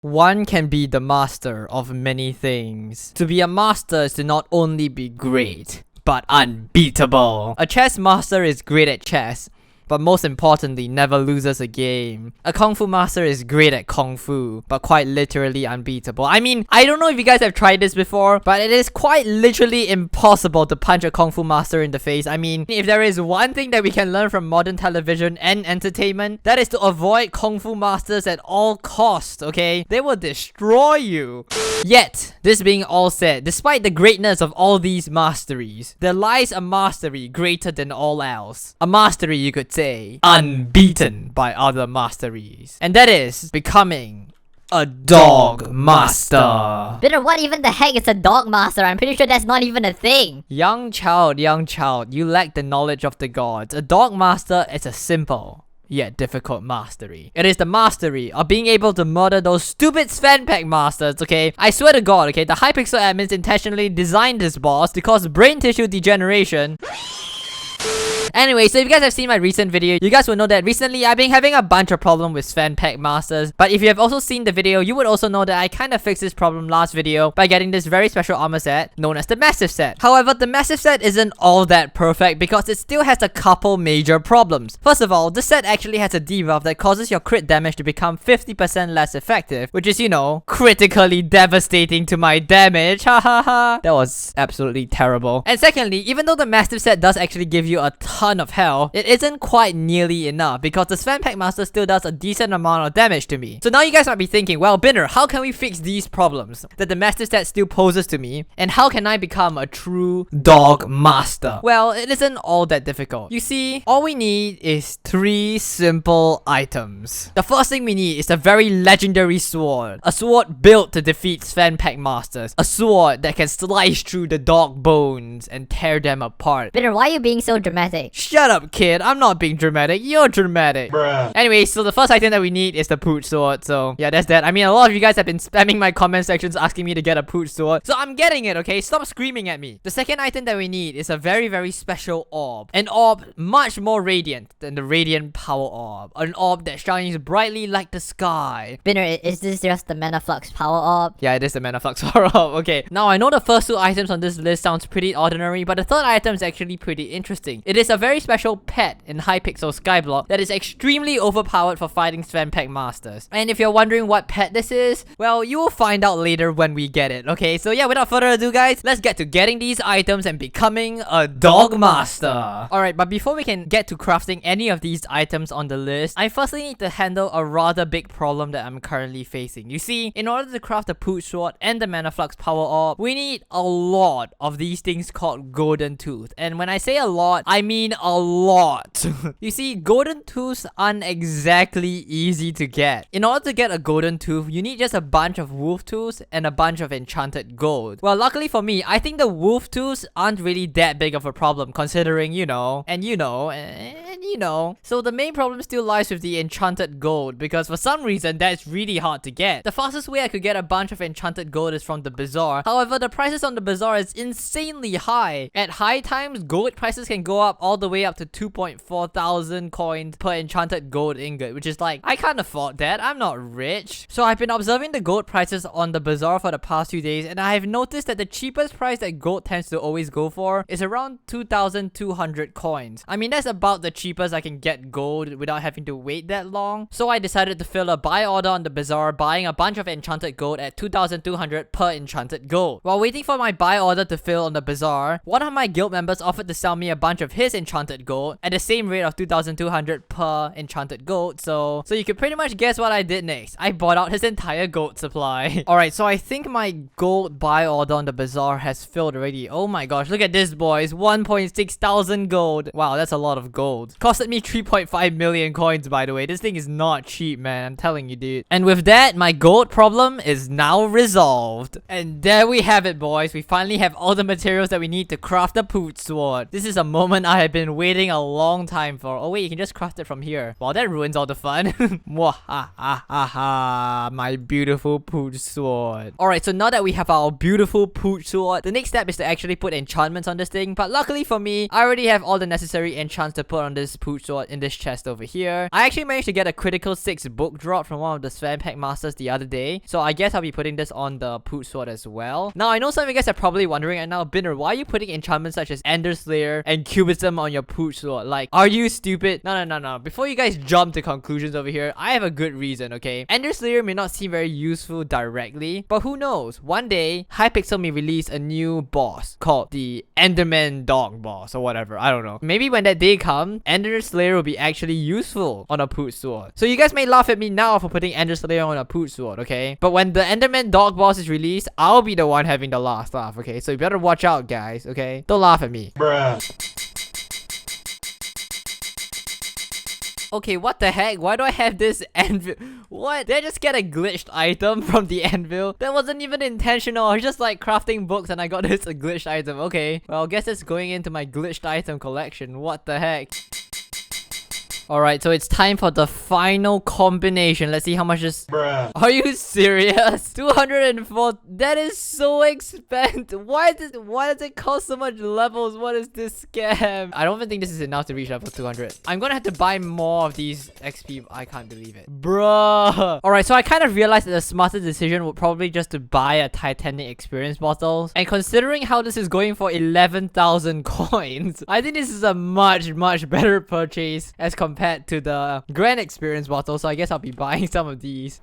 One can be the master of many things. To be a master is to not only be great, but unbeatable. A chess master is great at chess, but most importantly, never loses a game. A Kung Fu master is great at Kung Fu, but quite literally unbeatable. I mean, I don't know if you guys have tried this before, but it is quite literally impossible to punch a Kung Fu master in the face. I mean, if there is one thing that we can learn from modern television and entertainment, that is to avoid Kung Fu masters at all costs, okay? They will destroy you. Yet, this being all said, despite the greatness of all these masteries, there lies a mastery greater than all else. A mastery, you could say, unbeaten by other masteries. And that is becoming a dog master. Bitter, what even the heck is a dog master? I'm pretty sure that's not even a thing. Young child, you lack the knowledge of the gods. A dog master is a simple yet difficult mastery. It is the mastery of being able to murder those stupid Sven Pack masters, okay? I swear to god, okay, the Hypixel admins intentionally designed this boss to cause brain tissue degeneration. Anyway, so if you guys have seen my recent video, you guys will know that recently I've been having a bunch of problems with Sven Pack Masters. But if you have also seen the video, you would also know that I kind of fixed this problem last video by getting this very special armor set known as the Massive Set. However, the Massive Set isn't all that perfect because it still has a couple major problems. First of all, this set actually has a debuff that causes your crit damage to become 50% less effective, which is, you know, critically devastating to my damage. Hahaha. That was absolutely terrible. And secondly, even though the Massive Set does actually give you a ton of health, it isn't quite nearly enough because the Sven Pack Master still does a decent amount of damage to me. So now you guys might be thinking, well, Binner, how can we fix these problems that the Master Set still poses to me? And how can I become a true dog master? Well, it isn't all that difficult. You see, all we need is 3 simple items. The first thing we need is a very legendary sword. A sword built to defeat Sven Pack Masters. A sword that can slice through the dog bones and tear them apart. Bitter, why are you being so dramatic? Shut up, kid. I'm not being dramatic. You're dramatic. Bruh. Anyway, so the first item that we need is the pooch sword. So yeah, that's that. I mean, a lot of you guys have been spamming my comment sections asking me to get a pooch sword. So I'm getting it, okay? Stop screaming at me. The second item that we need is a very, very special orb. An orb much more radiant than the radiant power orb. An orb that shines brightly like the sky. Bitter, is this just the Mana Flux power orb? Yeah, it is the Mana Flux power orb. Okay. Now, I know the first 2 items on this list sounds pretty ordinary, but the third item is actually pretty interesting. It is a very special pet in Hypixel Skyblock that is extremely overpowered for fighting Sven Pack Masters. And if you're wondering what pet this is, well, you will find out later when we get it, okay? So yeah, without further ado, guys, let's get to getting these items and becoming a dog master. Alright, but before we can get to crafting any of these items on the list, I firstly need to handle a rather big problem that I'm currently facing. You see, in order to craft the pooch sword and the Mana Flux power orb, we need a lot of these things called golden tooth. And when I say a lot, I mean a lot. You see, golden tooths aren't exactly easy to get. In order to get a golden tooth, you need just a bunch of wolf tooths and a bunch of enchanted gold. Well, luckily for me, I think the wolf tooths aren't really that big of a problem considering, you know, and you know, and you know. So the main problem still lies with the enchanted gold because for some reason that's really hard to get. The fastest way I could get a bunch of enchanted gold is from the bazaar. However, the prices on the bazaar is insanely high. At high times, gold prices can go up all the way up to 2.4 thousand coins per enchanted gold ingot, which is like, I can't afford that. I'm not rich. So I've been observing the gold prices on the bazaar for the past few days, and I have noticed that the cheapest price that gold tends to always go for is around 2,200 coins. I mean, that's about the cheapest I can get gold without having to wait that long. So I decided to fill a buy order on the bazaar, buying a bunch of enchanted gold at 2,200 per enchanted gold. While waiting for my buy order to fill on the bazaar, one of my guild members offered to sell me a bunch of his enchanted gold at the same rate of 2,200 per enchanted gold. So you could pretty much guess what I did next. I bought out his entire gold supply. Alright, so I think my gold buy order on the bazaar has filled already. Oh my gosh, look at this, boys. 1.6 thousand gold. Wow, that's a lot of gold. Costed me 3.5 million coins, by the way. This thing is not cheap, man. I'm telling you, dude. And with that, my gold problem is now resolved. And there we have it, boys. We finally have all the materials that we need to craft the pooch sword. This is a moment I have been been waiting a long time for. Oh wait, you can just craft it from here. Well, that ruins all the fun. Mwahahaha, my beautiful pooch sword. Alright, so now that we have our beautiful pooch sword, the next step is to actually put enchantments on this thing. But luckily for me, I already have all the necessary enchants to put on this pooch sword in this chest over here. I actually managed to get a critical 6 book drop from one of the Sven Pack Masters the other day. So I guess I'll be putting this on the pooch sword as well. Now, I know some of you guys are probably wondering right now, Binner, why are you putting enchantments such as Ender Slayer and Cubism on your pooch sword? Like, are you stupid? No. Before you guys jump to conclusions over here, I have a good reason, okay? Ender Slayer may not seem very useful directly, but who knows? One day, Hypixel may release a new boss called the Enderman Dog Boss or whatever. I don't know. Maybe when that day comes, Ender Slayer will be actually useful on a pooch sword. So you guys may laugh at me now for putting Ender Slayer on a pooch sword, okay? But when the Enderman Dog Boss is released, I'll be the one having the last laugh, okay? So you better watch out, guys, okay? Don't laugh at me. Bruh. Okay, what the heck? Why do I have this anvil? What? Did I just get a glitched item from the anvil? That wasn't even intentional. I was just like crafting books and I got this glitched item. Okay. Well, I guess it's going into my glitched item collection. What the heck? Alright, so it's time for the final combination. Let's see how much this... Bruh. Are you serious? 204... That is so expensive. Why does it cost so much levels? What is this scam? I don't even think this is enough to reach level 200. I'm gonna have to buy more of these XP. I can't believe it. Bruh. Alright, so I kind of realized that the smarter decision would probably just to buy a Titanic experience bottle. And considering how this is going for 11,000 coins, I think this is a much better purchase as compared to the Grand Experience bottle, so I guess I'll be buying some of these.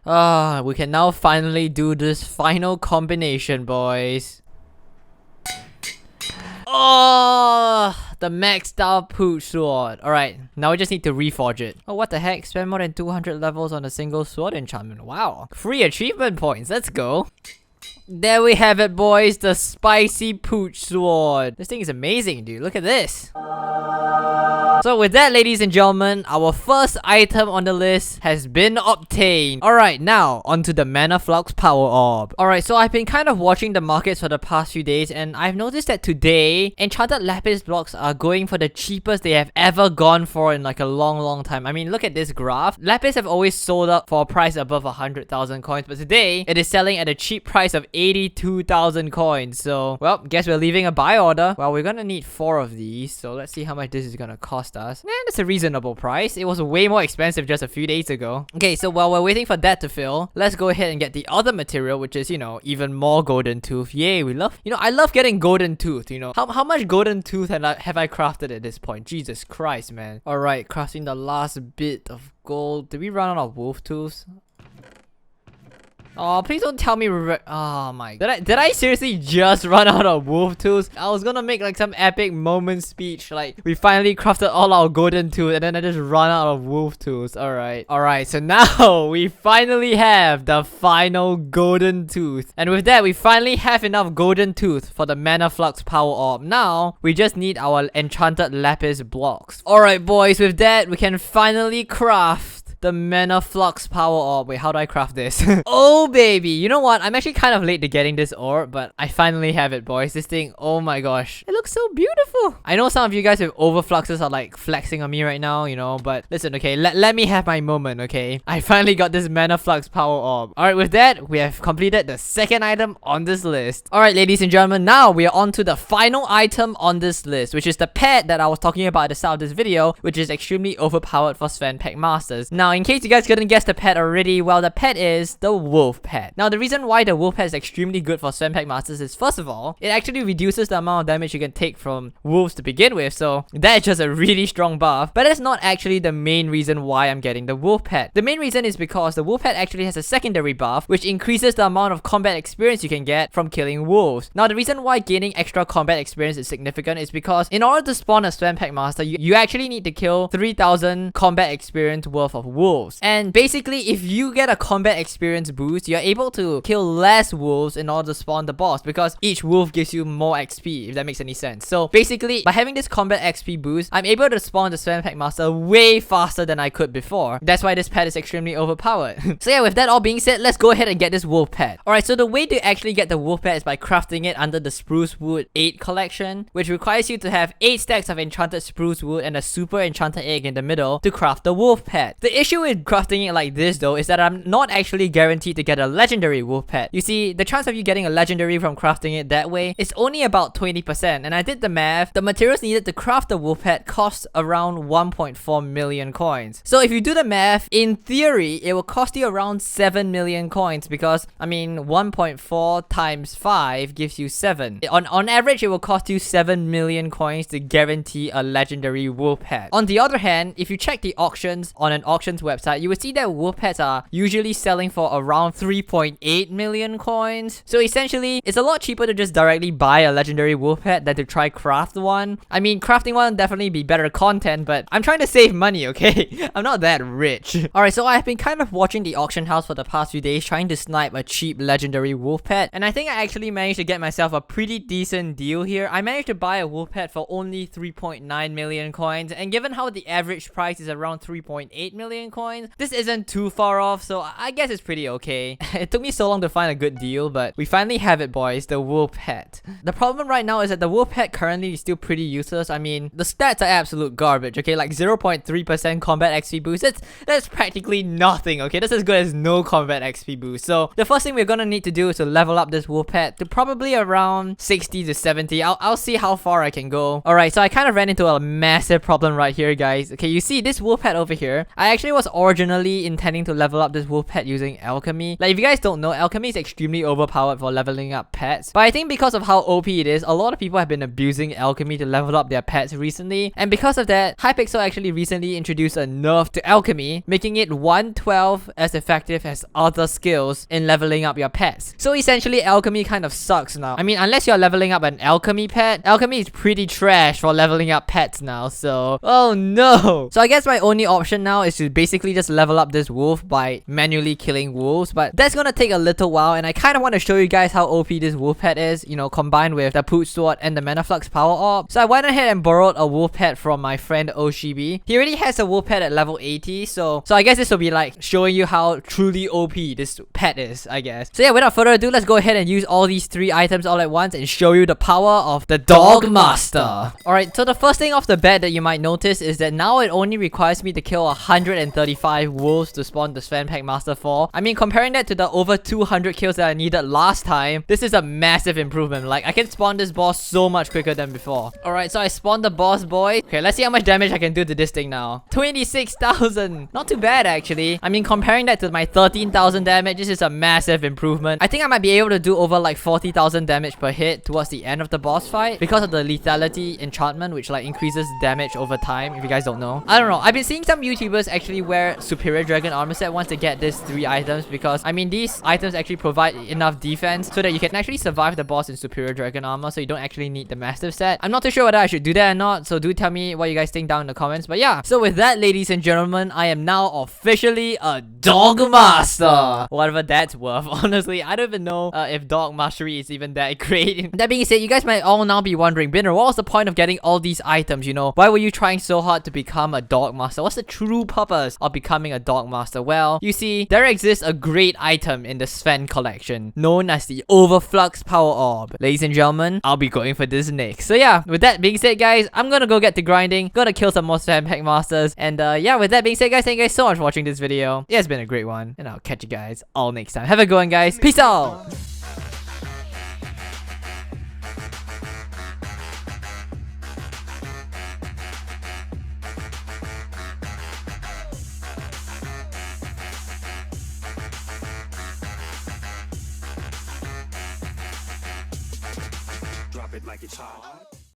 We can now finally do this final combination, boys. The maxed out pooch sword. Alright, now we just need to reforge it. Oh, what the heck? Spend more than 200 levels on a single sword enchantment. Wow. Free achievement points. Let's go. There we have it, boys. The spicy pooch sword. This thing is amazing, dude. Look at this. So with that, ladies and gentlemen, our first item on the list has been obtained. Alright, now onto the Mana Flux Power Orb. Alright, so I've been kind of watching the markets for the past few days, and I've noticed that today, enchanted lapis blocks are going for the cheapest they have ever gone for in like a long time. I mean, look at this graph. Lapis have always sold up for a price above 100,000 coins, but today, it is selling at a cheap price of 82,000 coins. So, well, guess we're leaving a buy order. Well, we're gonna need 4 of these, so let's see how much this is gonna cost us. That's a reasonable price. It was way more expensive just a few days ago. Okay, so while we're waiting for that to fill, let's go ahead and get the other material, which is, you know, even more golden tooth. Yay, we love, you know, I love getting golden tooth, you know. How much golden tooth have I crafted at this point? Jesus Christ, man. Alright, crafting the last bit of gold. Did we run out of wolf tooths? Oh, please don't tell me oh my... Did I seriously just run out of wolf tools? I was gonna make like some epic moment speech, like we finally crafted all our golden tools and then I just run out of wolf tools. Alright, so now we finally have the final golden tooth. And with that, we finally have enough golden tooth for the Mana Flux Power Orb. Now, we just need our enchanted lapis blocks. Alright boys, with that, we can finally craft the Mana Flux Power Orb. Wait, how do I craft this? Oh baby, you know what? I'm actually kind of late to getting this orb, but I finally have it, boys. This thing, oh my gosh. It looks so beautiful. I know some of you guys with overfluxes are like flexing on me right now, you know, but listen, okay, let me have my moment, okay? I finally got this Mana Flux Power Orb. Alright, with that, we have completed the second item on this list. Alright, ladies and gentlemen, now we are on to the final item on this list, which is the pet that I was talking about at the start of this video, which is extremely overpowered for Sven Pack Masters. Now, in case you guys couldn't guess the pet already, well, the pet is the wolf pet. Now, the reason why the wolf pet is extremely good for Sven Pack Masters is, first of all, it actually reduces the amount of damage you can take from wolves to begin with, so that's just a really strong buff. But that's not actually the main reason why I'm getting the wolf pet. The main reason is because the wolf pet actually has a secondary buff, which increases the amount of combat experience you can get from killing wolves. Now, the reason why gaining extra combat experience is significant is because in order to spawn a Sven Pack Master, you actually need to kill 3,000 combat experience worth of wolves wolves. And basically, if you get a combat experience boost, you're able to kill less wolves in order to spawn the boss, because each wolf gives you more XP, if that makes any sense. So basically, by having this combat XP boost, I'm able to spawn the Sven Pack Master way faster than I could before. That's why this pet is extremely overpowered. So yeah, with that all being said, let's go ahead and get this wolf pet. Alright, so the way to actually get the wolf pet is by crafting it under the Spruce Wood 8 collection, which requires you to have 8 stacks of enchanted spruce wood and a super enchanted egg in the middle to craft the wolf pet. The issue with crafting it like this though is that I'm not actually guaranteed to get a legendary wolf pet. You see, the chance of you getting a legendary from crafting it that way is only about 20%, and I did the math. The materials needed to craft the wolf pet cost around 1.4 million coins. So if you do the math, in theory, it will cost you around 7 million coins, because I mean 1.4 times 5 gives you 7. On average, it will cost you 7 million coins to guarantee a legendary wolf pet. On the other hand, if you check the auctions on an auctions website, you will see that wolf pets are usually selling for around 3.8 million coins. So essentially, it's a lot cheaper to just directly buy a legendary wolf pet than to try craft one. I mean, crafting one definitely be better content, but I'm trying to save money, okay? I'm not that rich. Alright, so I've been kind of watching the auction house for the past few days, trying to snipe a cheap legendary wolf pet, and I think I actually managed to get myself a pretty decent deal here. I managed to buy a wolf pet for only 3.9 million coins, and given how the average price is around 3.8 million coins, this isn't too far off, so I guess it's pretty okay. It took me so long to find a good deal, but we finally have it, boys, the wolf pet. The problem right now is that the wolf pet currently is still pretty useless. I mean, the stats are absolute garbage, okay? Like 0.3% combat XP boost, that's practically nothing, okay? That's as good as no combat XP boost. So the first thing we're gonna need to do is to level up this wolf pet to probably around 60 to 70. I'll see how far I can go. Alright, so I kind of ran into a massive problem right here, guys. Okay, you see this wolf pet over here? I actually was originally intending to level up this wolf pet using alchemy. Like, if you guys don't know, alchemy is extremely overpowered for leveling up pets. But I think because of how OP it is, a lot of people have been abusing alchemy to level up their pets recently. And because of that, Hypixel actually recently introduced a nerf to alchemy, making it 1/12 as effective as other skills in leveling up your pets. So essentially, alchemy kind of sucks now. I mean, unless you're leveling up an alchemy pet, alchemy is pretty trash for leveling up pets now, so oh no. So I guess my only option now is to basically just level up this wolf by manually killing wolves, but that's gonna take a little while, and I kind of want to show you guys how OP this wolf pet is, you know, combined with the Pooch Sword and the Manaflux Power Orb. So I went ahead and borrowed a wolf pet from my friend Oshibi. He already has a wolf pet at level 80, so I guess this will be like showing you how truly OP this pet is, I guess. So yeah, without further ado, let's go ahead and use all these 3 items all at once and show you the power of the Dog Master. Alright, so the first thing off the bat that you might notice is that now it only requires me to kill 135 wolves to spawn the Sven Pack Master 4. I mean, comparing that to the over 200 kills that I needed last time, this is a massive improvement. Like, I can spawn this boss so much quicker than before. Alright, so I spawned the boss boy. Okay, let's see how much damage I can do to this thing now. 26,000. Not too bad, actually. I mean, comparing that to my 13,000 damage, this is a massive improvement. I think I might be able to do over like 40,000 damage per hit towards the end of the boss fight because of the lethality enchantment, which like increases damage over time, if you guys don't know. I don't know. I've been seeing some YouTubers actually wear Superior Dragon Armor Set once they get these 3 items, because I mean, these items actually provide enough defense so that you can actually survive the boss in Superior Dragon Armor, so you don't actually need the Massive Set. I'm not too sure whether I should do that or not, so do tell me what you guys think down in the comments. But yeah, so with that, ladies and gentlemen, I am now officially a Dog Master. Whatever that's worth. Honestly, I don't even know if Dog Mastery is even that great. That being said, you guys might all now be wondering, Binner, what was the point of getting all these items, you know? Why were you trying so hard to become a Dog Master? What's the true purpose of becoming a Dog Master? Well, you see, there exists a great item in the Sven collection, known as the Overflux Power Orb. Ladies and gentlemen, I'll be going for this next. So yeah, with that being said, guys, I'm gonna go get to grinding, gonna kill some more Sven Pack Masters, and yeah, with that being said, guys, thank you guys so much for watching this video. Yeah, it's been a great one, and I'll catch you guys all next time. Have a good one, guys. Peace out! Drop it like it's hot.